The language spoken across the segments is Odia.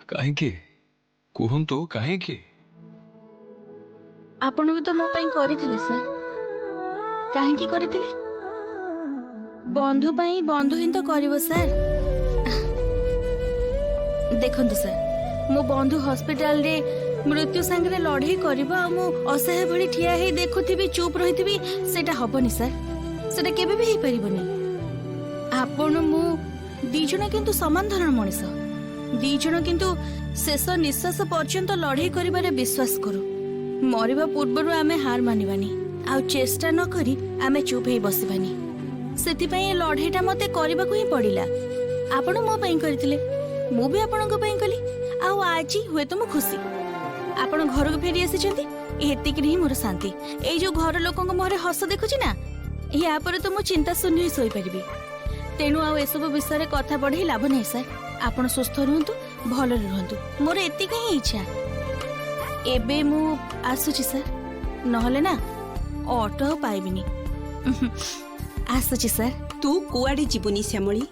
କାହିଁକି କୁହନ୍ତୁ କାହିଁକି? ଆପଣ ବି ତ ମୋ ପାଇଁ କରିଥିଲେ ସାର୍। କାହିଁକି କରିଥିଲେ? ବନ୍ଧୁ ପାଇଁ ବନ୍ଧୁ ହିଁ ତ କରିବ ସାର୍। ଦେଖନ୍ତୁ ସାର୍, ମୋ ବନ୍ଧୁ ହସ୍ପିଟାଲରେ ମୃତ୍ୟୁ ସାଙ୍ଗରେ ଲଢ଼େଇ କରିବ ଆଉ ମୁଁ ଅସହାୟ ଭଳି ଠିଆ ହେଇ ଦେଖୁଥିବି, ଚୁପ୍ ରହିଥିବି, ସେଟା ହବନି ସାର୍। ସେଟା କେବେ ବି ହେଇପାରିବନି। ଆପଣ ମୁଁ ଦି ଜଣ କିନ୍ତୁ ସମାନ ଧରଣ ମଣିଷ। ଦି ଜଣ କିନ୍ତୁ ଶେଷ ନିଶ୍ୱାସ ପର୍ଯ୍ୟନ୍ତ ଲଢ଼େଇ କରିବାରେ ବିଶ୍ୱାସ କରୁ। ମରିବା ପୂର୍ବରୁ ଆମେ ହାର ମାନିବାନି, ଆଉ ଚେଷ୍ଟା ନ କରି ଆମେ ଚୁପ୍ ହେଇ ବସିବାନି। ସେଥିପାଇଁ ଏ ଲଢ଼େଇଟା ମତେ କରିବାକୁ ହିଁ ପଡ଼ିଲା। ଆପଣ ମୋ ପାଇଁ କରିଥିଲେ, ମୁଁ ବି ଆପଣଙ୍କ ପାଇଁ କଲି। ଆଉ ଆଜି ହୁଏତ ମୁଁ ଖୁସି ଆପଣ ଘରକୁ ଫେରି ଆସିଛନ୍ତି, ଏତିକିରେ ହିଁ ମୋର ଶାନ୍ତି। ଏଇ ଯୋଉ ଘର ଲୋକଙ୍କ ମୁହଁରେ ହସ ଦେଖୁଛି ନା, ୟା ପରେ ତ ମୁଁ ଚିନ୍ତା ଶୂନ୍ୟ ହିଁ ଶୋଇପାରିବି। ତେଣୁ ଆଉ ଏସବୁ ବିଷୟରେ କଥା ବଢ଼େଇ ଲାଭ ନାହିଁ ସାର୍। ଆପଣ ସୁସ୍ଥ ରୁହନ୍ତୁ, ଭଲରେ ରୁହନ୍ତୁ, ମୋର ଏତିକି ହିଁ ଇଚ୍ଛା। ଏବେ ମୁଁ ଆସୁଛି ସାର୍, ନହେଲେ ନା ଅଟୋ ଆଉ ପାଇବିନି। ଆସୁଛି ସାର୍। ତୁ କୁଆଡେ ଯିବୁନି ଶ୍ୟାମଳୀ।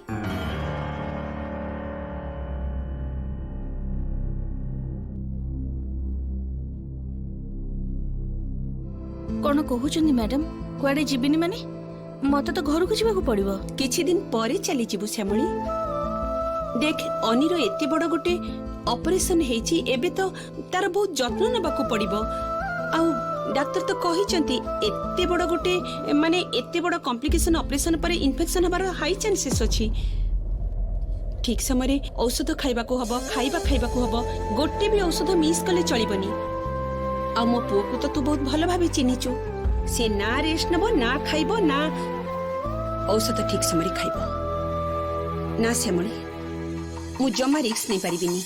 କଣ କହୁଛନ୍ତି ମ୍ୟାଡାମ? କୁଆଡେ ଯିବିନି ମାନେ? ମତେ ତ ଘରକୁ ଯିବାକୁ ପଡିବ। କିଛି ଦିନ ପରେ ଚାଲିଯିବୁ ଶ୍ୟାମଳୀ। ଦେଖ, ଅନିର ଏତେ ବଡ ଗୋଟେ ଅପରେସନ ହେଇଛି, ଏବେ ତ ତାର ବହୁତ ଯତ୍ନ ନେବାକୁ ପଡିବ। ଆଉ ଡାକ୍ତର ତ କହିଛନ୍ତି ଏତେ ବଡ ଗୋଟେ ମାନେ ଏତେ ବଡ କମ୍ପ୍ଲିକେସନ ଅପରେସନ ପରେ ଇନଫେକ୍ସନ ହବାର ହାଇ ଚାନ୍ସେସ୍ ଅଛି। ଠିକ ସମୟରେ ଔଷଧ ଖାଇବାକୁ ହବ, ଖାଇବାକୁ ହବ। ଗୋଟେ ବି ଔଷଧ ମିସ୍ କଲେ ଚଳିବନି। ଆଉ ମୋ ପୁଅକୁ ତ ତୁ ବହୁତ ଭଲ ଭାବେ ଚିହ୍ନିଛୁ। ସେ ନା ରେଷ୍ଟ ନେବ, ନା ଖାଇବ, ନା ଔଷଧ ଠିକ ସମୟରେ ଖାଇବ। ନା ଶ୍ୟାମଳୀ, ମୁଁ ଜମା ରିକ୍ସ ନେଇପାରିବିନି।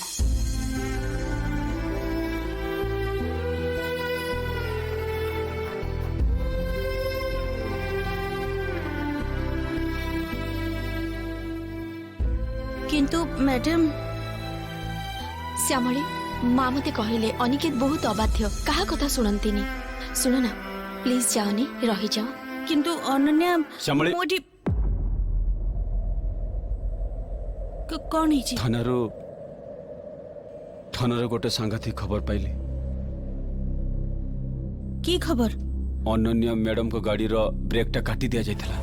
କିନ୍ତୁ ମ୍ୟାଡାମ, ଶ୍ୟାମଳୀ, ମା ମତେ କହିଲେ ଅନିକେତ ବହୁତ ଅବାଧ୍ୟ, କାହା କଥା ଶୁଣନ୍ତିନି। ଶୁଣ ନା, ପ୍ଲିଜ ଯାଅନି, ରହିଯାଅ। କିନ୍ତୁ ଅନନ୍ୟା, ଶ୍ୟାମଳୀ। ମୁଁ ଏଠି କଣ ହେଇଛି? ଥାନାରୁ ଗୋଟେ ସାଂଘାତିକ ଖବର ପାଇଲି। କି ଖବର? ଅନନ୍ୟା ମ୍ୟାଡମଙ୍କ ଗାଡିର ବ୍ରେକଟା କାଟି ଦିଆଯାଇଥିଲା।